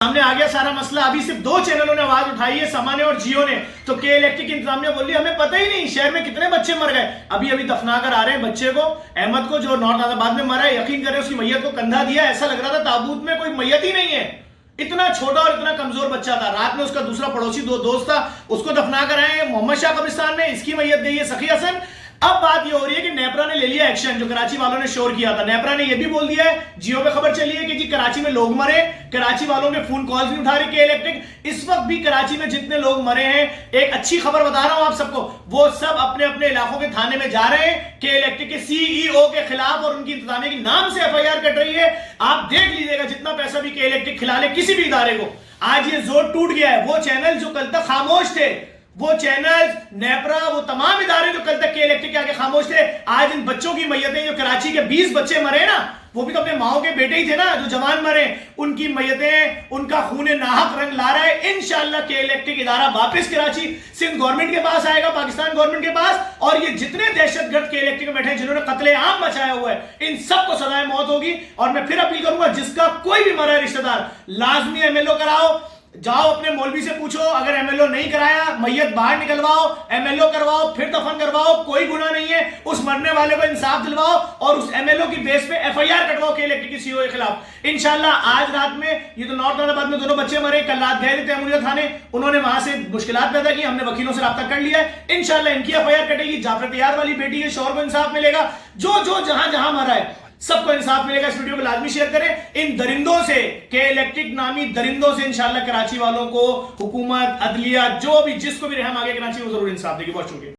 सामने आ गया सारा मसला। अभी सिर्फ 2 चैनलों ने आवाज उठाई है, समा ने और जियो ने। तो के इलेक्ट्रिक इंतजामिया बोली हमें पता ही नहीं शहर में कितने बच्चे मर गए। अभी अभी दफना कर आ रहे हैं बच्चे को, अहमद को, जो नॉर्थ आजाबाद में मरा है। यकीन करें उसकी मैयत को कंधा दिया, ऐसा लग रहा था ताबूत में कोई मैयत ही नहीं है। इतना छोटा और इतना कमजोर बच्चा था। रात में उसका दूसरा पड़ोसी दोस्त था, उसको दफना कर आए मोहम्मद शाह कब्रिस्तान में। इसकी मैयत गई है सखी हसन। अब बात ये हो रही है कि नेपरा ने ले लिया एक्शन, जो कराची वालों ने शोर किया था। नेपरा ने ये भी बोल दिया है, जियो पे खबर चली है कि जी कराची में लोग मरे, कराची वालों के फोन कॉल्स नहीं उठा रही के इलेक्ट्रिक। इस वक्त भी कराची में जितने लोग मरे हैं, एक अच्छी खबर बता रहा हूं आप सबको, वो सब अपने अपने इलाकों के थाने में जा रहे हैं। के इलेक्ट्रिक के सीईओ के खिलाफ और उनकी इंतजामिया के नाम से एफआईआर कट रही है। आप देख लीजिएगा, जितना पैसा भी के इलेक्ट्रिक खिला ले किसी भी इदारे को, आज ये जोर टूट गया है। वो चैनल जो कल तक खामोश थे, वो चैनल, नेपरा, वो तमाम इदारे जो कल तक के इलेक्ट्रिक के आगे खामोश थे, आज इन बच्चों की मैयतें, जो कराची के 20 बच्चे मरे ना, वो भी तो अपने माओ के बेटे ही थे ना, जो जवान मरे, उनकी मैयतें, उनका खून नाहक रंग ला रहा है। इंशाल्लाह के इलेक्ट्रिक इदारा वापस कराची सिंध गवर्नमेंट के पास आएगा, पाकिस्तान गवर्नमेंट के पास। और ये जितने दहशतगर्द के इलेक्ट्रिक में बैठे हैं, जिन्होंने कत्लेआम मचाया हुआ है, इन सबको सजाए मौत होगी। और मैं फिर अपील करूंगा, जिसका कोई भी मरा है रिश्तेदार, लाजमी एमएलओ कराओ। जाओ अपने मौलवी से पूछो, अगर एमएलओ नहीं कराया, मैयत बाहर निकलवाओ, एमएलओ करवाओ, फिर दफन करवाओ, कोई गुनाह नहीं है। उस मरने वाले को इंसाफ दिलवाओ और उस एमएलओ की बेस पे एफआईआर कटवाओ के इलेक्ट्रिक की सीईओ के खिलाफ। इंशाल्लाह आज रात में, ये तो नॉर्थ आजाबाद में 2 बच्चे मरे, कल रात गए थे तैमूरिया थाने, उन्होंने वहां से मुश्किलात पैदा की, हमने वकीलों से राब्ता कर लिया है। इंशाल्लाह इनकी एफआईआर कटेगी। जाफर तैयार वाली बेटी है, शौहर को इंसाफ मिलेगा। जो जो जहां जहां मरा है सबको इंसाफ मिलेगा। इस वीडियो को लाजमी शेयर करें। इन दरिंदों से, के इलेक्ट्रिक नामी दरिंदों से इंशाल्लाह कराची वालों को हुकूमत, अदलिया, जो भी जिसको भी रहम आगे कराची, वो जरूर इंसाफ देगी। बहुत शुक्रिया।